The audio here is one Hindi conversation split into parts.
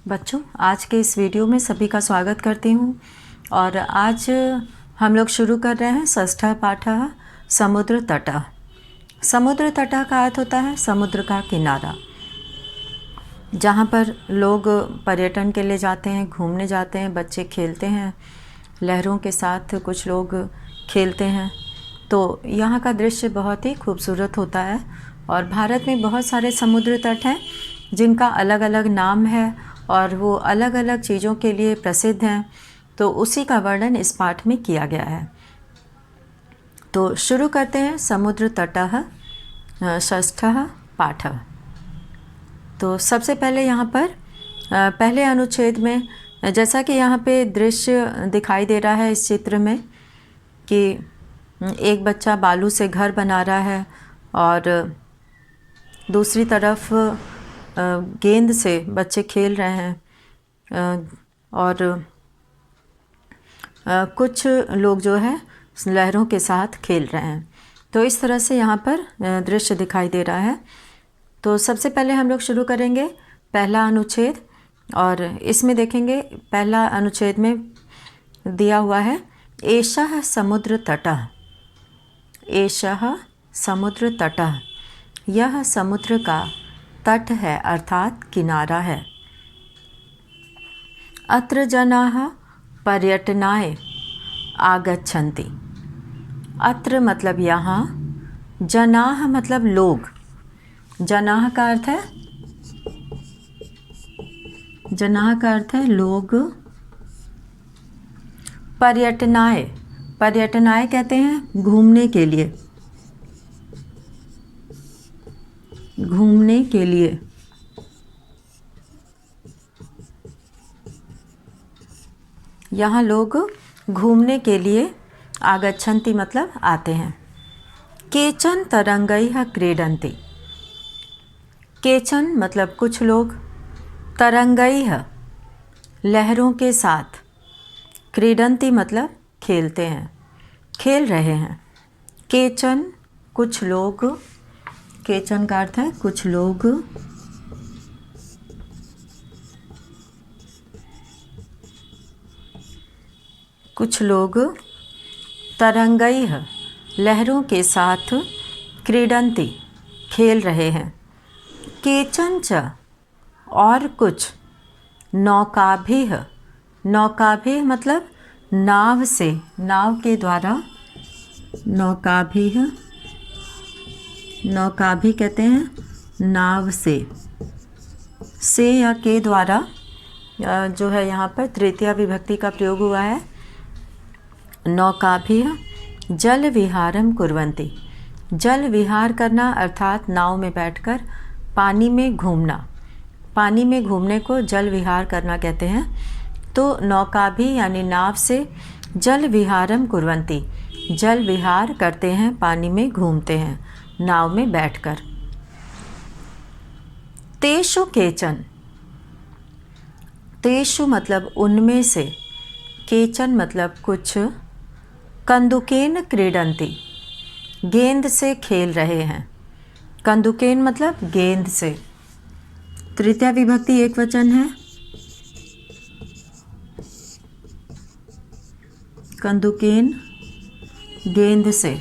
बच्चों, आज के इस वीडियो में सभी का स्वागत करती हूँ। और आज हम लोग शुरू कर रहे हैं षष्ठः पाठः समुद्र तटः। समुद्र तटः का अर्थ होता है समुद्र का किनारा, जहाँ पर लोग पर्यटन के लिए जाते हैं, घूमने जाते हैं, बच्चे खेलते हैं, लहरों के साथ कुछ लोग खेलते हैं। तो यहाँ का दृश्य बहुत ही खूबसूरत होता है। और भारत में बहुत सारे समुद्र तट हैं जिनका अलग अलग नाम है और वो अलग अलग चीज़ों के लिए प्रसिद्ध हैं। तो उसी का वर्णन इस पाठ में किया गया है। तो शुरू करते हैं समुद्र तटः षष्ठः पाठः। तो सबसे पहले यहाँ पर पहले अनुच्छेद में जैसा कि यहाँ पे दृश्य दिखाई दे रहा है इस चित्र में कि एक बच्चा बालू से घर बना रहा है और दूसरी तरफ गेंद से बच्चे खेल रहे हैं और कुछ लोग जो है लहरों के साथ खेल रहे हैं। तो इस तरह से यहाँ पर दृश्य दिखाई दे रहा है। तो सबसे पहले हम लोग शुरू करेंगे पहला अनुच्छेद, और इसमें देखेंगे पहला अनुच्छेद में दिया हुआ है एषः समुद्र तटः। एषः समुद्र तटः, यह समुद्र का तट है अर्थात किनारा है। अत्र जनाः पर्यटनाय आगच्छन्ति। अत्र मतलब यहाँ, जनाः मतलब लोग। जनाः का अर्थ है, जनाः का अर्थ है लोग। पर्यटनाय, पर्यटनाय कहते हैं घूमने के लिए, घूमने के लिए। यहाँ लोग घूमने के लिए आगच्छन्ति मतलब आते हैं। केचन तरंगैः क्रीडन्ति। केचन मतलब कुछ लोग, तरंगैः लहरों के साथ, क्रीडन्ति मतलब खेलते हैं, खेल रहे हैं। केचन कुछ लोग, केचन का अर्थ है कुछ लोग। कुछ लोग तरंगैः लहरों के साथ, क्रीडन्ति खेल रहे हैं। केचन च और कुछ, नौकाभिः, नौकाभिः मतलब नाव से, नाव के द्वारा, नौकाभिः, नौकाभिः कहते हैं नाव से या के द्वारा जो है यहाँ पर तृतीया विभक्ति का प्रयोग हुआ है। नौकाभिः जल विहारम कुर्वन्ति। जल विहार करना अर्थात नाव में बैठकर पानी में घूमना। पानी में घूमने को जल विहार करना कहते हैं। तो नौकाभिः यानी नाव से जल विहारम कुर्वन्ति, जल विहार करते हैं, पानी में घूमते हैं नाव में बैठकर। तेषु केचन, तेषु मतलब उनमें से, केचन मतलब कुछ, कंदुकेन क्रीडन्ति गेंद से खेल रहे हैं। कंदुकेन मतलब गेंद से। तृतीया विभक्ति एक वचन है। कंदुकेन गेंद से,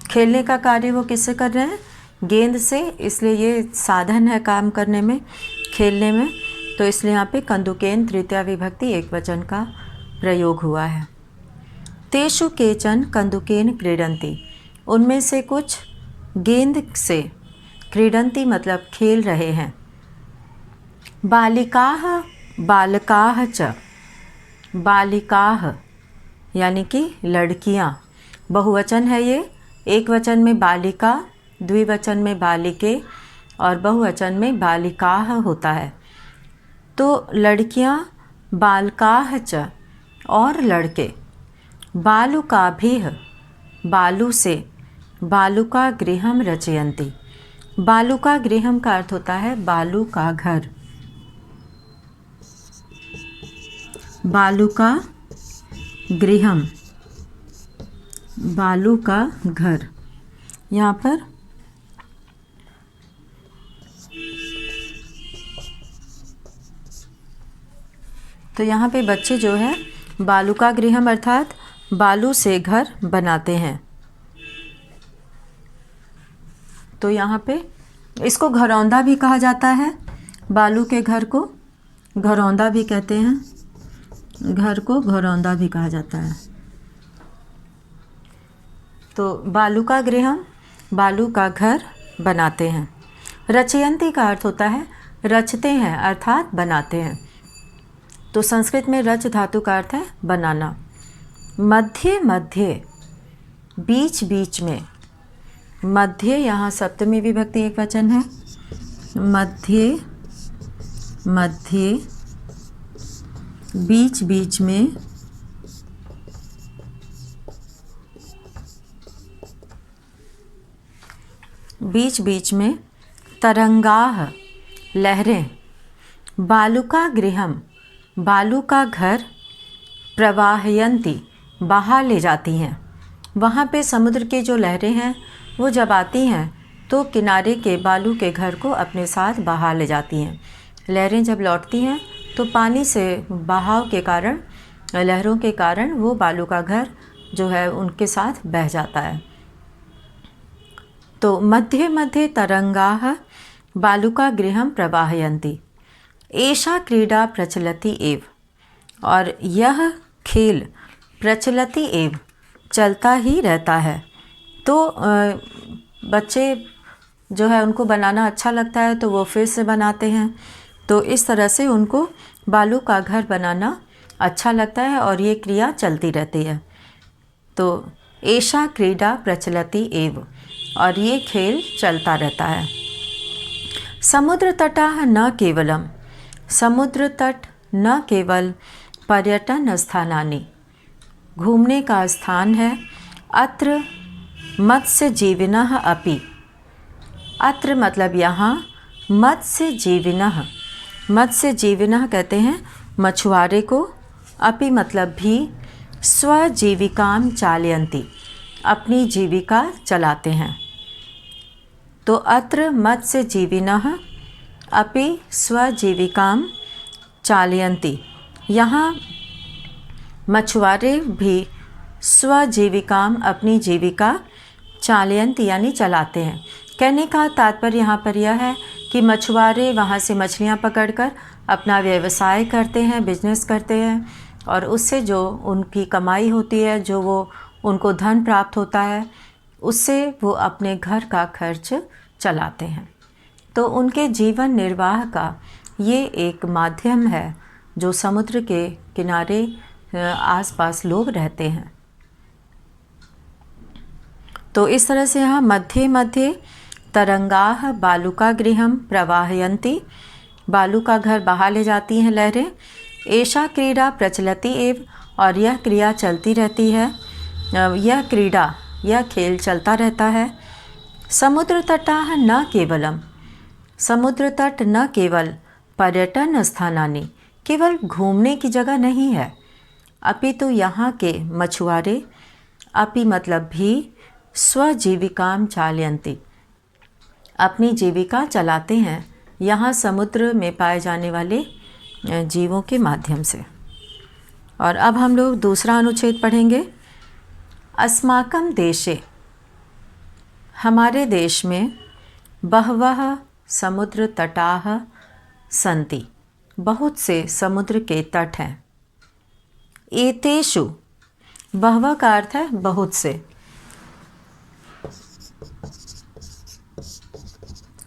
खेलने का कार्य वो किससे कर रहे हैं? गेंद से, इसलिए ये साधन है काम करने में, खेलने में। तो इसलिए यहाँ पे कंदुकेन तृतीया विभक्ति एक वचन का प्रयोग हुआ है। तेषु केचन कंदुकेन क्रीडन्ति, उनमें से कुछ गेंद से, क्रीडन्ति मतलब खेल रहे हैं। बालिकाः बालकाः च, बालिकाः यानी कि लड़कियाँ, बहुवचन है ये। एक वचन में बालिका, द्विवचन में बालिके और बहुवचन में बालिकाः होता है। तो लड़कियाँ, बालकाः च और लड़के। बालुकाभिः बालू से, बालुका गृहम रचयन्ति। बालुका गृहम का अर्थ होता है बालू का घर। बालुका गृहम, बालू का घर। यहाँ पर तो यहाँ पे बच्चे जो है बालुका गृहम अर्थात बालू से घर बनाते हैं। तो यहाँ पे इसको घरौंदा भी कहा जाता है, बालू के घर को घरौंदा भी कहते हैं, घर को घरौंदा भी कहा जाता है। तो बालुका गृहम बालू का घर बनाते हैं। रचयंती का अर्थ होता है रचते हैं अर्थात बनाते हैं। तो संस्कृत में रच धातु का अर्थ है बनाना। मध्य मध्य बीच बीच में, मध्य यहाँ सप्तमी विभक्ति एक वचन है। मध्य मध्य बीच बीच में, बीच बीच में तरंगाह लहरें, बालुका गृहम बालू का घर, प्रवाहयंती बहा ले जाती हैं। वहाँ पे समुद्र की जो लहरें हैं वो जब आती हैं तो किनारे के बालू के घर को अपने साथ बहा ले जाती हैं। लहरें जब लौटती हैं तो पानी से बहाव के कारण, लहरों के कारण वो बालू का घर जो है उनके साथ बह जाता है। तो मध्य मध्य तरंगाः बालुका गृहम प्रवाहयन्ति, एषा क्रीडा प्रचलति एव, और यह खेल प्रचलति एव चलता ही रहता है। तो बच्चे जो है उनको बनाना अच्छा लगता है तो वो फिर से बनाते हैं। तो इस तरह से उनको बालू का घर बनाना अच्छा लगता है और ये क्रिया चलती रहती है। तो एषा क्रीडा प्रचलति एव, और ये खेल चलता रहता है। समुद्र तटाः न केवलम, समुद्र तट न केवल पर्यटन स्थानानि, घूमने का स्थान है। अत्र मत्स्य जीविनः अपि, अत्र मतलब यहाँ, मत्स्य जीविनः, मत्स्य जीविनः कहते हैं मछुआरे को, अपि मतलब भी, स्वजीविकाम चालयन्ति अपनी जीविका चलाते हैं। तो अत्र मत्स्य जीविनः अपि स्वजीविकाम चालयन्ति, यहाँ मछुआरे भी स्वजीविकाम अपनी जीविका चालयन्ति यानी चलाते हैं। कहने का तात्पर्य यहाँ पर यह है कि मछुआरे वहाँ से मछलियाँ पकड़कर अपना व्यवसाय करते हैं, बिजनेस करते हैं, और उससे जो उनकी कमाई होती है, जो वो उनको धन प्राप्त होता है, उससे वो अपने घर का खर्च चलाते हैं। तो उनके जीवन निर्वाह का ये एक माध्यम है जो समुद्र के किनारे आसपास लोग रहते हैं। तो इस तरह से यहाँ मध्य मध्य तरंगाः बालुका गृहम प्रवाहयन्ति, बालू का घर बहा ले जाती हैं लहरें। एषा क्रीडा प्रचलति एव, और यह क्रिया चलती रहती है, यह क्रीडा, यह खेल चलता रहता है। समुद्र तटाः न केवलम, समुद्र तट न केवल पर्यटन स्थानानि, केवल घूमने की जगह नहीं है, अपितु यहाँ के मछुआरे, अपि मतलब भी, स्वजीविकाम चालयन्ति अपनी जीविका चलाते हैं यहाँ समुद्र में पाए जाने वाले जीवों के माध्यम से। और अब हम लोग दूसरा अनुच्छेद पढ़ेंगे। अस्माकं देशे, हमारे देश में, बहवः समुद्र तटाः सन्ति, बहुत से समुद्र के तट हैं। एतेषु, बहवः का अर्थ है बहुत से,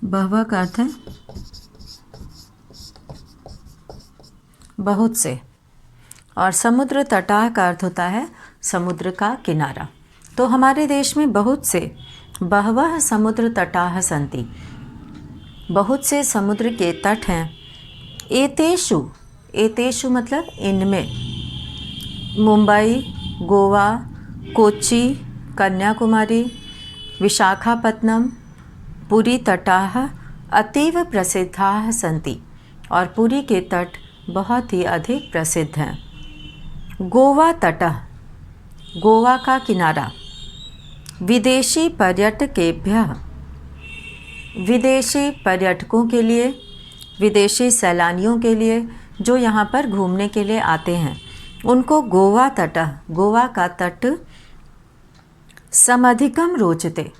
बहवः का अर्थ है बहुत से, और समुद्र तटाः का अर्थ होता है समुद्र का किनारा। तो हमारे देश में बहुत से, बहवः समुद्र तटाः सन्ति, बहुत से समुद्र के तट हैं। एतेषु, एतेषु मतलब इनमें, मुंबई, गोवा, कोच्चि, कन्याकुमारी, विशाखापत्तनम, पुरी तटाः अतीव प्रसिद्धाः सन्ति, और पुरी के तट बहुत ही अधिक प्रसिद्ध हैं। गोवा तटः, गोवा का किनारा, विदेशी पर्यटकेभ्यः, विदेशी पर्यटकों के लिए, विदेशी सैलानियों के लिए जो यहाँ पर घूमने के लिए आते हैं उनको गोवा तट, गोवा का तट समधिकम रोचते,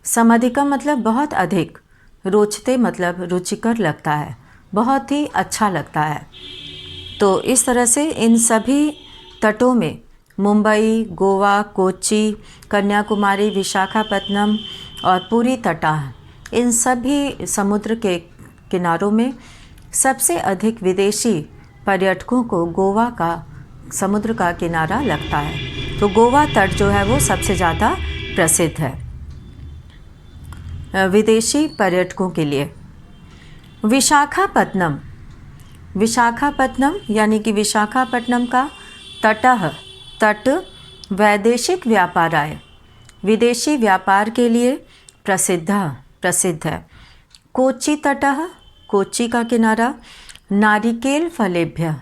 समधिकम मतलब बहुत अधिक, रोचते मतलब रुचिकर लगता है, बहुत ही अच्छा लगता है। तो इस तरह से इन सभी तटों में मुंबई, गोवा, कोच्चि, कन्याकुमारी, विशाखापत्तनम और पुरी तटाह, इन सभी समुद्र के किनारों में सबसे अधिक विदेशी पर्यटकों को गोवा का समुद्र का किनारा लगता है। तो गोवा तट जो है वो सबसे ज़्यादा प्रसिद्ध है विदेशी पर्यटकों के लिए। विशाखापत्तनम, विशाखापत्तनम यानी कि विशाखापट्टनम का तटः, तट वैदेशिक व्यापाराय, विदेशी व्यापार के लिए प्रसिद्ध है। कोच्चि तटः, कोच्चि का किनारा नारिकेल फलेभ्य,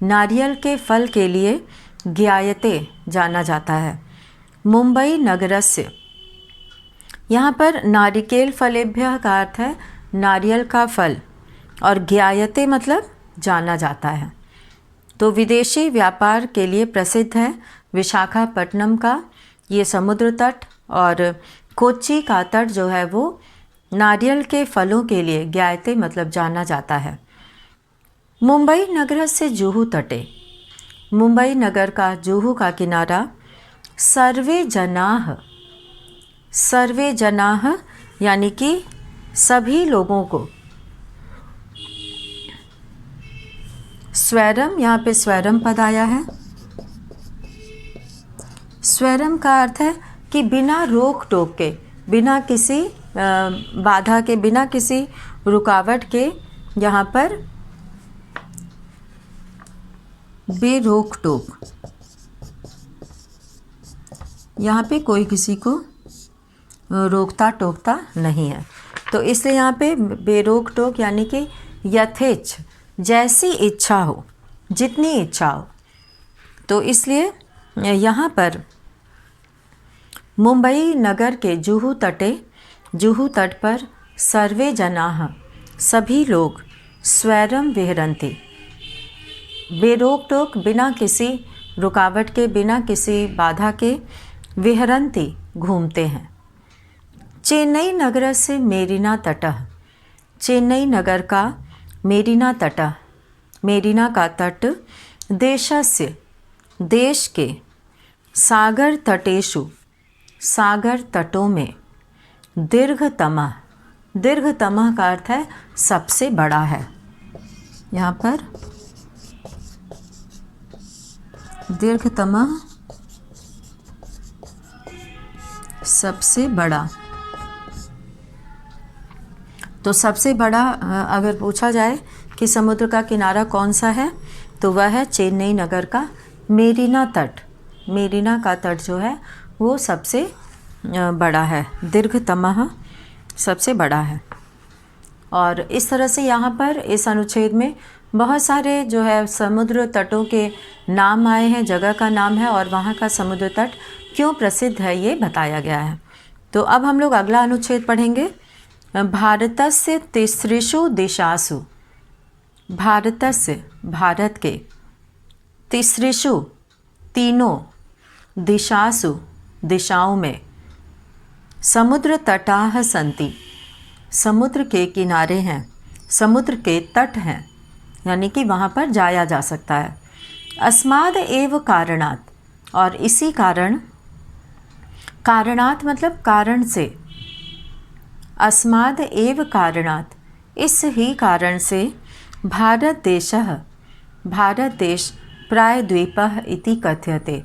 नारियल के फल के लिए ज्ञायते जाना जाता है। मुंबई नगरस्य, यहाँ पर नारिकेल फलेभ्य का अर्थ है नारियल का फल और ज्ञायते मतलब जाना जाता है। तो विदेशी व्यापार के लिए प्रसिद्ध है विशाखापट्टनम का ये समुद्र तट, और कोच्चि का तट जो है वो नारियल के फलों के लिए ज्ञायते मतलब जाना जाता है। मुंबई नगर से जुहू तटे, मुंबई नगर का जुहू का किनारा सर्वे जनाः, सर्वे जनाः यानी कि सभी लोगों को, स्वैरम, यहाँ पे स्वैरम पद आया है। स्वैरम का अर्थ है कि बिना रोक टोक के, बिना किसी बाधा के, बिना किसी रुकावट के, यहाँ पर बेरोक टोक, यहाँ पे कोई किसी को रोकता टोकता नहीं है। तो इसलिए यहाँ पे बेरोक टोक यानी कि यथेच्छ, जैसी इच्छा हो, जितनी इच्छा हो। तो इसलिए यहाँ पर मुंबई नगर के जुहू तटे, जुहू तट पर सर्वे जनाः, सभी लोग स्वैरम विहरन्ति, बेरोक टोक, बिना किसी रुकावट के, बिना किसी बाधा के, विहरन्ति घूमते हैं। चेन्नई नगर से मेरीना तटः, चेन्नई नगर का मेरीना तटः, मेरीना का तट देशस्य, देश के सागर तटेषु, सागर तटों में दीर्घतमः, दीर्घतमः का अर्थ है सबसे बड़ा है। यहाँ पर दीर्घतमः सबसे बड़ा, तो सबसे बड़ा अगर पूछा जाए कि समुद्र का किनारा कौन सा है तो वह है चेन्नई नगर का मेरीना तट। मेरीना का तट जो है वो सबसे बड़ा है, दीर्घतमः सबसे बड़ा है। और इस तरह से यहाँ पर इस अनुच्छेद में बहुत सारे जो है समुद्र तटों के नाम आए हैं, जगह का नाम है और वहाँ का समुद्र तट क्यों प्रसिद्ध है ये बताया गया है। तो अब हम लोग अगला अनुच्छेद पढ़ेंगे। भारतस्य तिसृषु दिशासु, भारतस्य भारत के, तिसृषु तीनों, दिशासु दिशाओं में, समुद्र तटाः सन्ति, समुद्र के किनारे हैं, समुद्र के तट हैं, यानी कि वहाँ पर जाया जा सकता है। अस्माद् एव कारणात्, और इसी कारण, कारणात् मतलब कारण से, अस्माद् एव कारणात् इस ही कारण से, भारत देशः, भारत देश प्रायद्वीपः इति कथ्यते,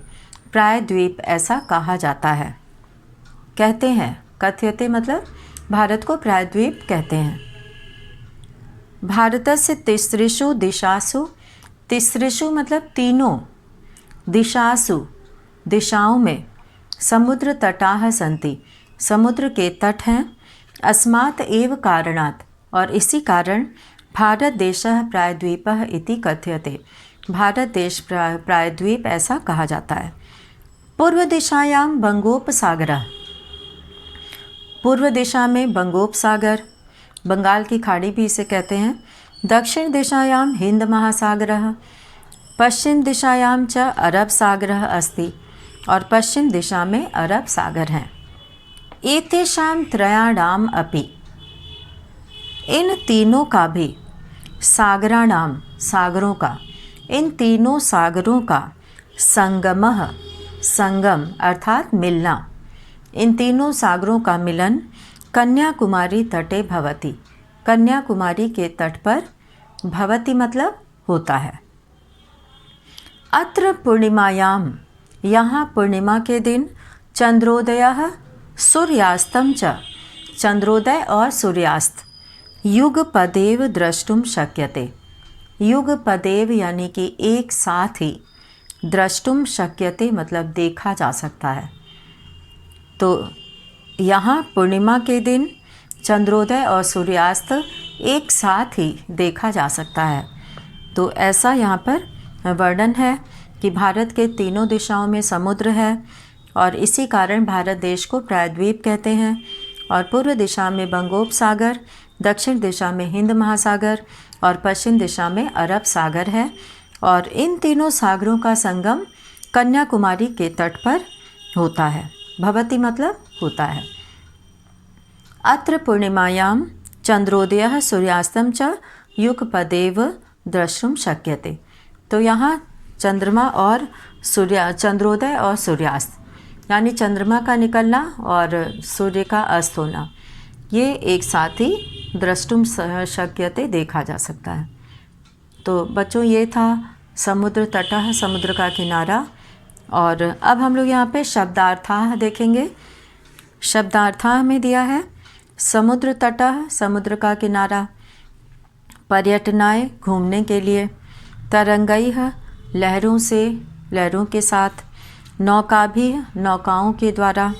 प्रायद्वीप ऐसा कहा जाता है, कहते हैं, कथ्यते मतलब भारत को प्रायद्वीप कहते हैं। भारतस्य तिसृषु दिशासु, तिसृषु मतलब तीनों, दिशासु दिशाओं में, समुद्र तटाः सन्ति समुद्र के तट हैं, अस्मात् एव कारणात् और इसी कारण, भारत देशः प्रायद्वीपः इति कथ्यते भारत देश प्रायद्वीप ऐसा कहा जाता है। पूर्व दिशायां बंगोपसागरः, पूर्व दिशा में बंगोपसागर, बंगाल की खाड़ी भी इसे कहते हैं, दक्षिण दिशायां हिंद महासागरः, पश्चिम दिशायां च अरब सागरः अस्ति और पश्चिम दिशा में अरब सागर है। एतेषां त्रयाणाम अपि, इन तीनों का भी, सागराणाम सागरों का, इन तीनों सागरों का संगमः, संगम अर्थात मिलना, इन तीनों सागरों का मिलन कन्याकुमारी तटे भवति, कन्याकुमारी के तट पर, भवति मतलब होता है। अत्र पूर्णिमायाम, यहाँ पूर्णिमा के दिन, चंद्रोदयः सूर्यास्तम च, चंद्रोदय और सूर्यास्त युगपदेव द्रष्टुम शक्यते, युगपदेव यानी कि एक साथ ही, द्रष्टुम शक्यते मतलब देखा जा सकता है। तो यहाँ पूर्णिमा के दिन चंद्रोदय और सूर्यास्त एक साथ ही देखा जा सकता है। तो ऐसा यहाँ पर वर्णन है कि भारत के तीनों दिशाओं में समुद्र है और इसी कारण भारत देश को प्रायद्वीप कहते हैं। और पूर्व दिशा में बंगोपसागर, दक्षिण दिशा में हिंद महासागर और पश्चिम दिशा में अरब सागर है। और इन तीनों सागरों का संगम कन्याकुमारी के तट पर होता है। भवति मतलब होता है। अत्र पूर्णिमायां चंद्रोदयः सूर्यास्तम च युगपदेव द्रष्टुम शक्यते। तो यहाँ चंद्रमा और चंद्रोदय और सूर्यास्त यानी चंद्रमा का निकलना और सूर्य का अस्त होना, ये एक साथ ही द्रष्टुम शक्यते देखा जा सकता है। तो बच्चों ये था समुद्र तटः, समुद्र का किनारा। और अब हम लोग यहाँ पे शब्दार्थाः देखेंगे। शब्दार्थाः में दिया है समुद्र तटः, समुद्र का किनारा, पर्यटनाय घूमने के लिए, तरंगैः लहरों से, लहरों के साथ, नौकाभिः नौकाओं के द्वारा,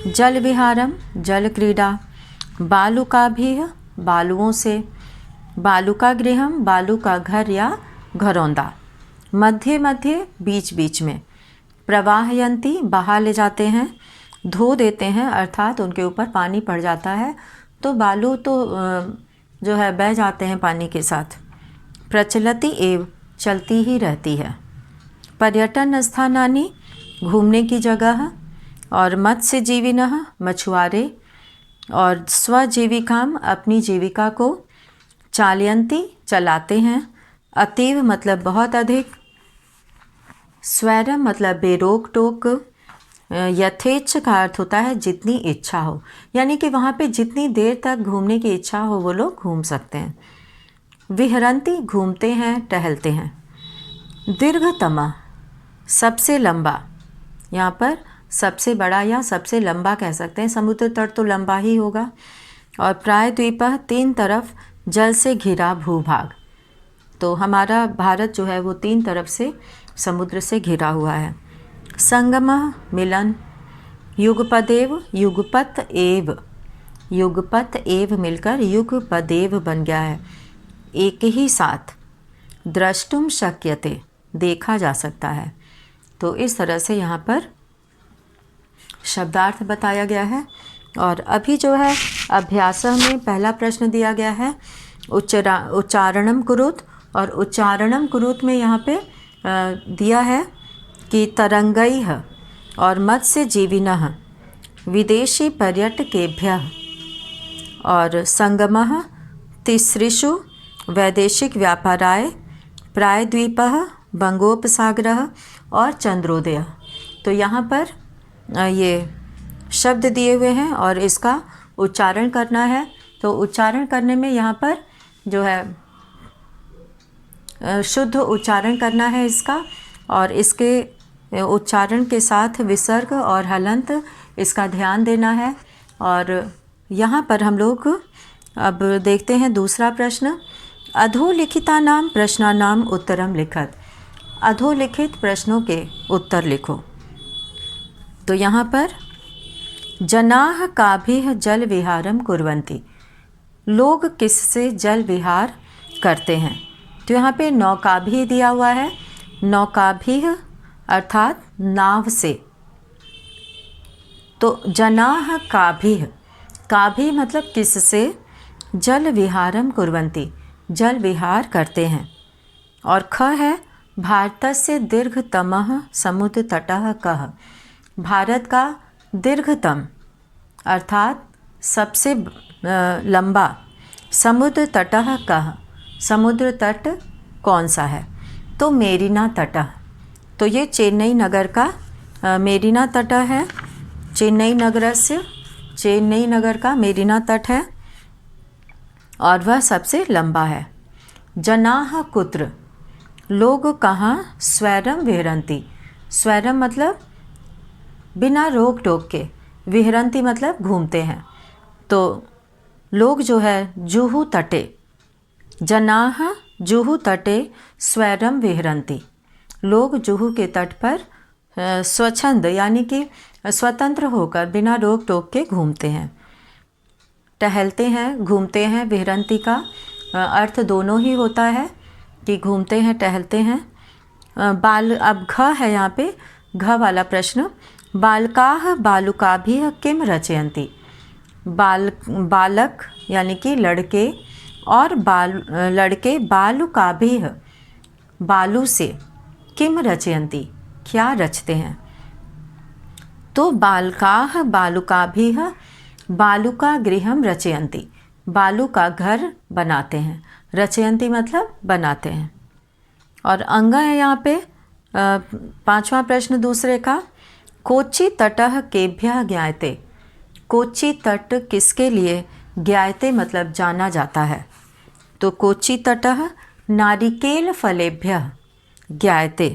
जल विहारम जल क्रीड़ा, बालुकाभिः बालुओं से, बालुका गृहम बालू का घर या घरौंदा, मध्य मध्य बीच बीच में, प्रवाहयंती बहा ले जाते हैं, धो देते हैं अर्थात उनके ऊपर पानी पड़ जाता है तो बालू तो जो है बह जाते हैं पानी के साथ, प्रचलति एव चलती ही रहती है, पर्यटन स्थानानि घूमने की जगह, और मत्स्यजीविनः मछुआरे, और स्वजीविकाम अपनी जीविका को, चालयंती चलाते हैं, अतीव मतलब बहुत अधिक, स्वैरम मतलब बेरोक टोक, यथेच्छ का अर्थ होता है जितनी इच्छा हो, यानी कि वहाँ पे जितनी देर तक घूमने की इच्छा हो वो लोग घूम सकते हैं। विहरंती घूमते हैं टहलते हैं। दीर्घतमा सबसे लंबा, यहाँ पर सबसे बड़ा या सबसे लंबा कह सकते हैं, समुद्र तट तो लंबा ही होगा। और प्रायद्वीपः तीन तरफ जल से घिरा भूभाग, तो हमारा भारत जो है वो तीन तरफ से समुद्र से घिरा हुआ है। संगमः मिलन, युगपदेव युगपत एव, युगपत एव मिलकर युगपदेव बन गया है, एक ही साथ, द्रष्टुम शक्यते देखा जा सकता है। तो इस तरह से यहाँ पर शब्दार्थ बताया गया है। और अभी जो है अभ्यास में पहला प्रश्न दिया गया है उच्चारणम कुरुत, और उच्चारणम कुरुत में यहाँ पे दिया है कि तरंगैः और मत्स्यजीविनः विदेशी पर्यटकेभ्यः, और संगमः तिसृषु वैदेशिक व्यापाराय, प्रायद्वीपः बंगोपसागरः और चंद्रोदय। तो यहाँ पर ये शब्द दिए हुए हैं और इसका उच्चारण करना है। तो उच्चारण करने में यहाँ पर जो है शुद्ध उच्चारण करना है इसका, और इसके उच्चारण के साथ विसर्ग और हलंत इसका ध्यान देना है। और यहाँ पर हम लोग अब देखते हैं दूसरा प्रश्न, अधोलिखितानां प्रश्नानां उत्तरम लिखत, अधोलिखित प्रश्नों के उत्तर लिखो। तो यहाँ पर जनाः काभिः जल विहारम कुर्वन्ति, लोग किससे जल विहार करते हैं। तो यहाँ पे नौकाभिः दिया हुआ है, नौकाभिः अर्थात नाव से। तो जनाः काभिः, काभिः मतलब किससे, जल विहारम कुर्वन्ति जल विहार करते हैं। और ख है भारतस्य दीर्घतमः समुद्र तटः कः। भारत का दीर्घतम अर्थात सबसे लंबा समुद्र तटः कः, समुद्र तट कौन सा है? तो मेरिना तटः। तो ये चेन्नई नगर का मेरिना तट है। चेन्नई नगर का मेरिना तट है और वह सबसे लंबा है। जनाः कुत्र, लोग कहाँ स्वैरम विहरन्ति। स्वैरम मतलब बिना रोक टोक के, विहरन्ति मतलब घूमते हैं। तो लोग जो है जुहू तटे, जनाः जुहू तटे स्वैरम विहरन्ति। लोग जुहू के तट पर स्वच्छंद यानी कि स्वतंत्र होकर बिना रोक टोक के घूमते हैं, टहलते हैं, घूमते हैं। विहरन्ति का अर्थ दोनों ही होता है कि घूमते हैं, टहलते हैं। अब घ है यहाँ पे, घ वाला प्रश्न। बालकाः बालुकाभिः किम रचयन्ति। बालक यानी कि लड़के और लड़के बालुकाभिः बालू से, किम रचयन्ति क्या रचते हैं। तो बालकाः बालुकाभिः बालुका गृहम रचयन्ति, बालू का घर बनाते हैं। रचयन्ति मतलब बनाते हैं। और अंग है यहाँ पे 5वां प्रश्न दूसरे का। कोच्चि तटः केभ्यः ज्ञायते। कोच्चि तट किसके लिए ज्ञायते मतलब जाना जाता है। तो कोच्चि तटः नारिकेल फलेभ्यः ज्ञायते।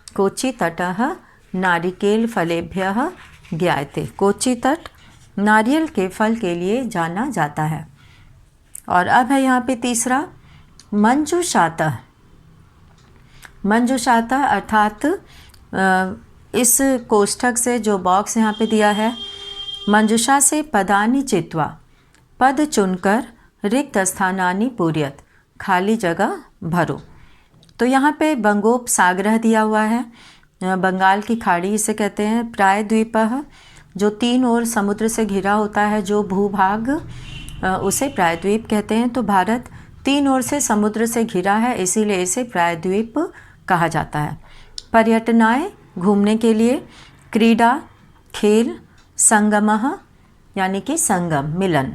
कोच्चि तटः नारिकेल फलेभ्यः ज्ञायते। कोच्चि तट नारियल के फल के लिए जाना जाता है। और अब है यहाँ पे तीसरा, मंजुषातः। मंजुषातः अर्थात इस कोष्ठक से जो बॉक्स यहाँ पे दिया है, मंजुषा से पदानि चित्वा, पद चुनकर रिक्त स्थानानि पूर्यत, खाली जगह भरो। तो यहाँ पे बंगोपसागरः दिया हुआ है, बंगाल की खाड़ी इसे कहते हैं। प्रायद्वीपः जो 3 ओर समुद्र से घिरा होता है जो भूभाग, उसे प्रायद्वीप कहते हैं। तो भारत 3 ओर से समुद्र से घिरा है, इसीलिए इसे प्रायद्वीप कहा जाता है। पर्यटनाय घूमने के लिए, क्रीडा खेल, संगमः यानी कि संगम मिलन।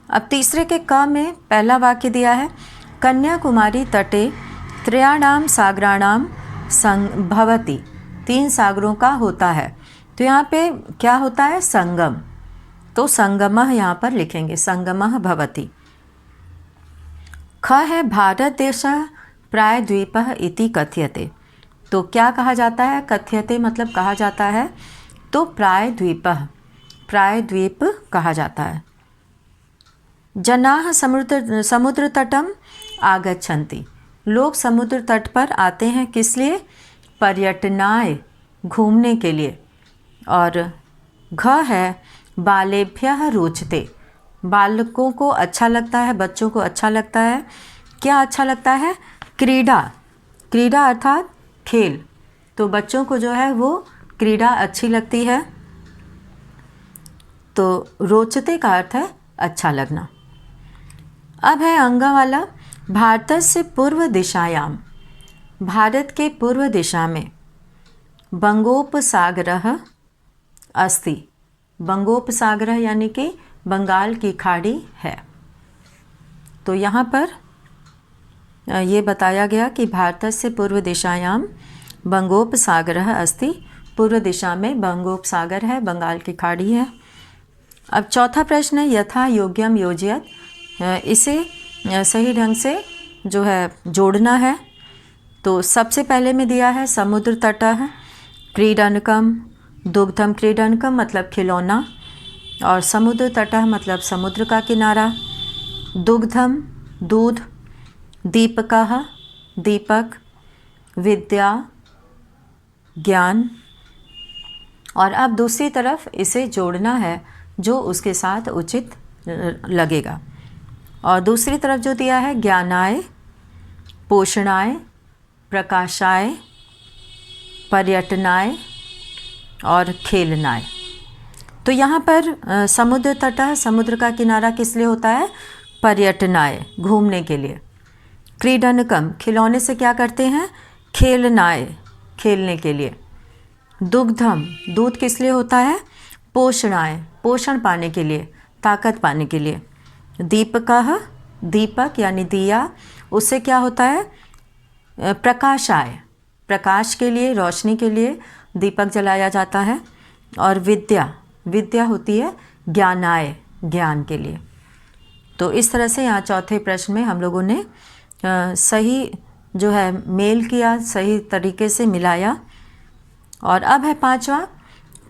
अब तीसरे के क में पहला वाक्य दिया है, कन्याकुमारी तटे त्रयाणाम सागराणाम भवति। 3 सागरों का होता है। तो यहाँ पे क्या होता है, संगम। तो संगमः यहाँ पर लिखेंगे, संगमः भवति। ख है भारत देशः प्रायद्वीपः इति कथ्यते। तो क्या कहा जाता है, कथ्यते मतलब कहा जाता है। तो प्रायद्वीपः, प्रायद्वीप कहा जाता है। जनाः समुद्र तटम आगच्छन्ति। लोग समुद्र तट पर आते हैं किस लिए, पर्यटनाय घूमने के लिए। और घ है बालेभ्यः रोचते। बालकों को अच्छा लगता है, बच्चों को अच्छा लगता है। क्या अच्छा लगता है, क्रीडा। क्रीडा अर्थात खेल। तो बच्चों को जो है वो क्रीडा अच्छी लगती है। तो रोचते का अर्थ है अच्छा लगना। अब है अंगा वाला, भारतस्य पूर्व दिशायाम। भारत के पूर्व दिशा में बंगोपसागरः अस्ति। बंगोपसागरः यानी कि बंगाल की खाड़ी है। तो यहाँ पर ये बताया गया कि भारतस्य पूर्व दिशायाम बंगोपसागरः अस्ति। पूर्व दिशा में बंगोपसागर है, बंगाल की खाड़ी है। अब चौथा प्रश्न है, यथा योग्यम योजयत। इसे सही ढंग से जो है जोड़ना है। तो सबसे पहले में दिया है समुद्र तटः क्रीडनकम, दुग्धम क्रीडनकम मतलब खिलौना, और समुद्र तटः मतलब समुद्र का किनारा, दुग्धम दूध, दीपकः दीपक, विद्या ज्ञान। और अब दूसरी तरफ इसे जोड़ना है जो उसके साथ उचित लगेगा। और दूसरी तरफ जो दिया है, ज्ञानाय, पोषणाय, प्रकाशाय, पर्यटनाय और खेलनाय। तो यहाँ पर समुद्र तटः, समुद्र का किनारा किस लिए होता है, पर्यटनाय घूमने के लिए। क्रीडनकम खिलौने से क्या करते हैं? खेलनाय खेलने के लिए। दुग्धम दूध किस लिए होता है? पोषणाय पोषण पाने के लिए, ताकत पाने के लिए। दीपकः दीपक यानी दिया, उससे क्या होता है? प्रकाशाय प्रकाश के लिए, रोशनी के लिए दीपक जलाया जाता है। और विद्या विद्या होती है ज्ञानाय ज्ञान के लिए। तो इस तरह से यहाँ चौथे प्रश्न में हम लोगों ने सही जो है मेल किया, सही तरीके से मिलाया। और अब है पांचवा,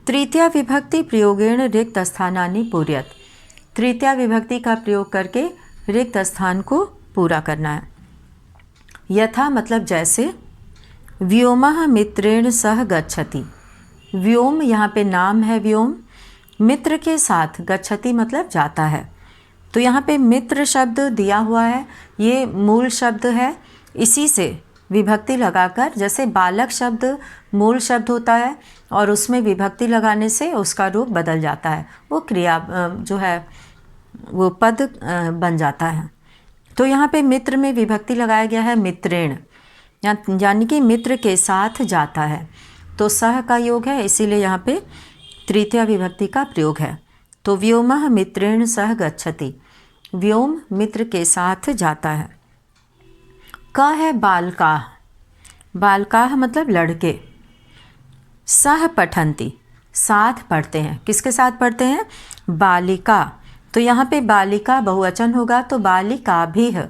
तृतीया विभक्ति प्रयोगेण रिक्त स्थानानि पूर्यत। तृतीया विभक्ति का प्रयोग करके रिक्त स्थान को पूरा करना है। यथा मतलब जैसे, व्योमः मित्रेण सह गच्छति। व्योम यहाँ पे नाम है व्योम, मित्र के साथ, गच्छति मतलब जाता है। तो यहाँ पे मित्र शब्द दिया हुआ है, ये मूल शब्द है। इसी से विभक्ति लगाकर, जैसे बालक शब्द मूल शब्द होता है और उसमें विभक्ति लगाने से उसका रूप बदल जाता है, वो क्रिया जो है वो पद बन जाता है। तो यहाँ पे मित्र में विभक्ति लगाया गया है मित्रेण, यानी कि मित्र के साथ जाता है। तो सह का योग है, इसीलिए यहाँ पे तृतीया विभक्ति का प्रयोग है। तो व्योमः मित्रेण सह गच्छति, व्योम मित्र के साथ जाता है। का है बालकाः, बालकाः मतलब लड़के। सह पठन्ति साथ पढ़ते हैं, किसके साथ पढ़ते हैं? बालिका। तो यहाँ पे बालिका बहुवचन होगा, तो बालिकाभिः,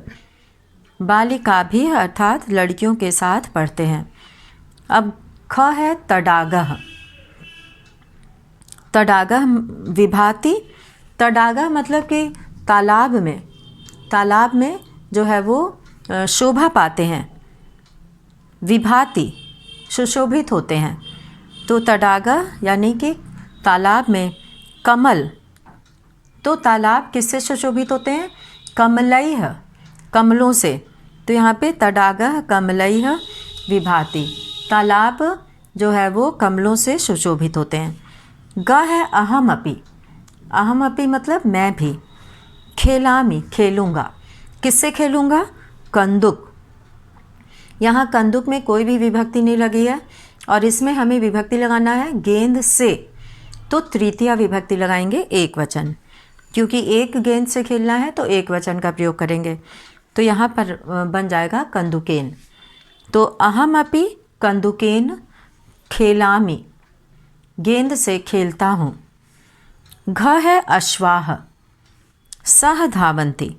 बालिकाभिः अर्थात लड़कियों के साथ पढ़ते हैं। अब ख है तडागः, तडागः विभाति। तडागः मतलब कि तालाब में जो है वो शोभा पाते हैं। विभाति सुशोभित होते हैं। तो तडागः यानी कि तालाब में। कमल, तो तालाब किससे सुशोभित होते हैं? कमलैः कमलों से। तो यहाँ पे तडागः कमलैः विभाति, तालाब जो है वो कमलों से सुशोभित होते हैं। ग है अहमपि, अहमपि मतलब मैं भी। खेलामि खेलूँगा, किससे खेलूँगा? कंदुक। यहाँ कंदुक में कोई भी विभक्ति नहीं लगी है और इसमें हमें विभक्ति लगाना है गेंद से, तो तृतीया विभक्ति लगाएंगे एक वचन, क्योंकि एक गेंद से खेलना है तो एक वचन का प्रयोग करेंगे। तो यहाँ पर बन जाएगा कंदुकेन। तो अहमपि कंदुकेन खेलामि, गेंद से खेलता हूँ। घ है अश्वाः, सह धावन्ति,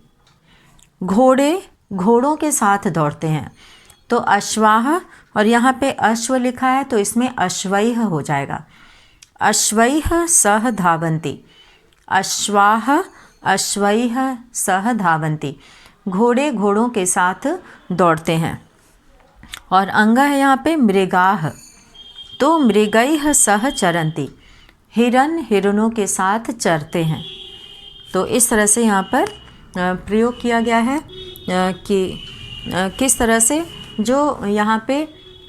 घोड़े घोड़ों के साथ दौड़ते हैं। तो अश्वाः, और यहाँ पे अश्व लिखा है तो इसमें अश्वैः हो जाएगा। अश्वैः सह धावन्ति, अश्वाः अश्वैः सह धावन्ति, घोड़े घोड़ों के साथ दौड़ते हैं। और अंग है यहाँ पे मृगाः, तो मृगैः सह चरन्ति, हिरन हिरणों के साथ चरते हैं। तो इस तरह से यहाँ पर प्रयोग किया गया है कि किस तरह से जो यहाँ पे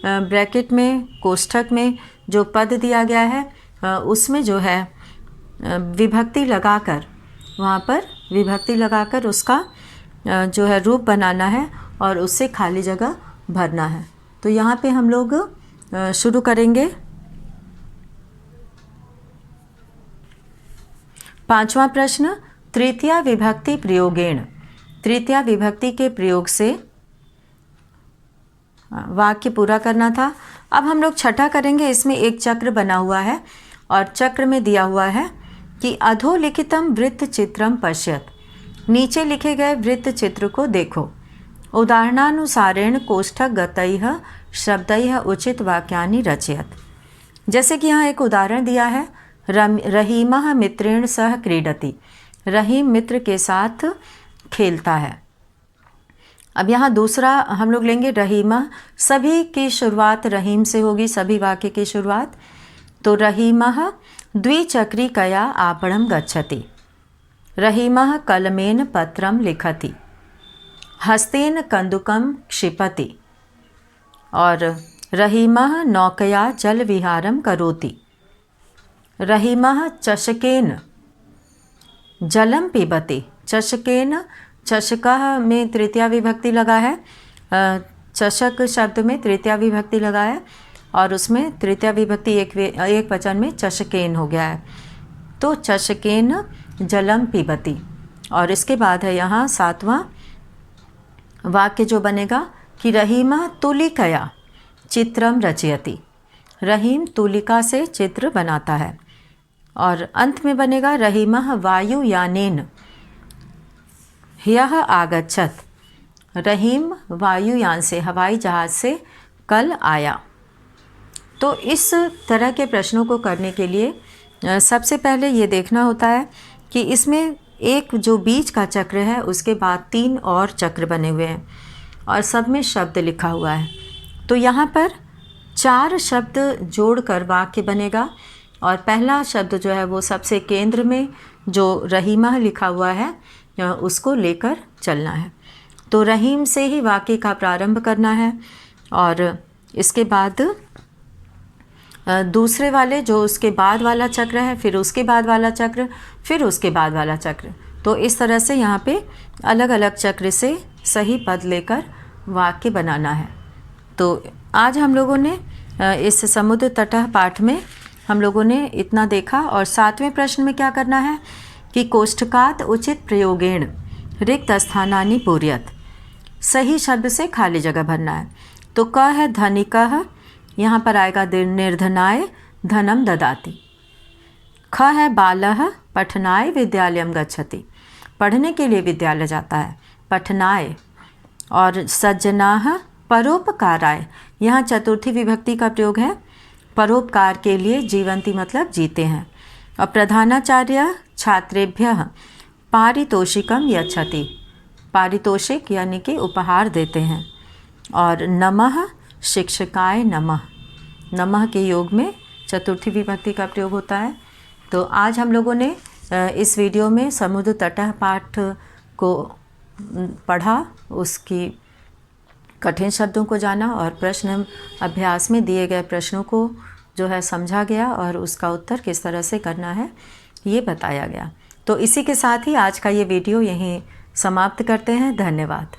ब्रैकेट में कोष्ठक में जो पद दिया गया है उसमें जो है विभक्ति लगाकर, वहाँ पर विभक्ति लगाकर उसका जो है रूप बनाना है और उससे खाली जगह भरना है। तो यहाँ पे हम लोग शुरू करेंगे। पांचवा प्रश्न, तृतीया विभक्ति प्रयोगेण, तृतीया विभक्ति के प्रयोग से वाक्य पूरा करना था। अब हम लोग छठा करेंगे। इसमें एक चक्र बना हुआ है और चक्र में दिया हुआ है कि अधोलिखितम वृत्त चित्रम पश्यत, नीचे लिखे गए वृत्त चित्र को देखो। उदाहरणानुसारेण कोष्ठक गतैः शब्दैः उचित वाक्यानि रचयत। जैसे कि यहाँ एक उदाहरण दिया है, रहीमः मित्रेण सह क्रीडति, रहीम मित्र के साथ खेलता है। अब यहाँ दूसरा हम लोग लेंगे रहीमः, सभी की शुरुआत रहीम से होगी, सभी वाक्य की शुरुआत। तो रहीमः द्विचक्रिकया आपणं गच्छति, रहीमः कलमेन पत्रं लिखति, हस्तेन कन्दुकं क्षिपति, और रहीमः नौकया जलविहारं करोति, रहीमः चषकेन जलं पिबति, चषकेन चषकः में तृतीया विभक्ति लगा है, चषक शब्द में तृतीया विभक्ति लगा है और उसमें तृतीया विभक्ति एक वचन में चषकेन हो गया है। तो चषकेन जलम पिबति। और इसके बाद है यहाँ 7वां वाक्य जो बनेगा कि रहीमः तुलिकया चित्रम रचयति। रहीम तुलिका से चित्र बनाता है। और अंत में बनेगा रहीमः वायुयानेन ह्यः आगच्छत। रहीम वायुयान से, हवाई जहाज़ से कल आया। तो इस तरह के प्रश्नों को करने के लिए सबसे पहले ये देखना होता है कि इसमें एक जो बीच का चक्र है उसके बाद 3 और चक्र बने हुए हैं और सब में शब्द लिखा हुआ है। तो यहाँ पर 4 शब्द जोड़कर वाक्य बनेगा और पहला शब्द जो है वो सबसे केंद्र में जो रहीमः लिखा हुआ है उसको लेकर चलना है। तो रहीम से ही वाक्य का प्रारंभ करना है और इसके बाद दूसरे वाले जो उसके बाद वाला चक्र है, फिर उसके बाद वाला चक्र, फिर उसके बाद वाला चक्र। तो इस तरह से यहाँ पे अलग अलग चक्र से सही पद लेकर वाक्य बनाना है। तो आज हम लोगों ने इस समुद्र तटः पाठ में हम लोगों ने इतना देखा। और 7वें प्रश्न में क्या करना है कि कोष्ठकात् उचित प्रयोगेण रिक्त स्थानानि पूर्यत। सही शब्द से खाली जगह भरना है। तो क है धनिकः, यहाँ पर आएगा निर्धनाय धनम ददाति। ख है बालः पठनाय विद्यालयम गच्छति। पढ़ने के लिए विद्यालय जाता है, पठनाय। और सज्जनाः परोपकाराय, यहाँ चतुर्थी विभक्ति का प्रयोग है। परोपकार के लिए जीवन्ति मतलब जीते हैं। और प्रधानाचार्य छात्रेभ्यः पारितोषिकम यच्छति। पारितोषिक यानी कि उपहार देते हैं। और नमः शिक्षकाय नमः। नमः के योग में चतुर्थी विभक्ति का प्रयोग होता है। तो आज हम लोगों ने इस वीडियो में समुद्र तटः पाठ को पढ़ा, उसकी कठिन शब्दों को जाना और प्रश्न अभ्यास में दिए गए प्रश्नों को जो है समझा गया और उसका उत्तर किस तरह से करना है ये बताया गया। तो इसी के साथ ही आज का ये वीडियो यहीं समाप्त करते हैं। धन्यवाद।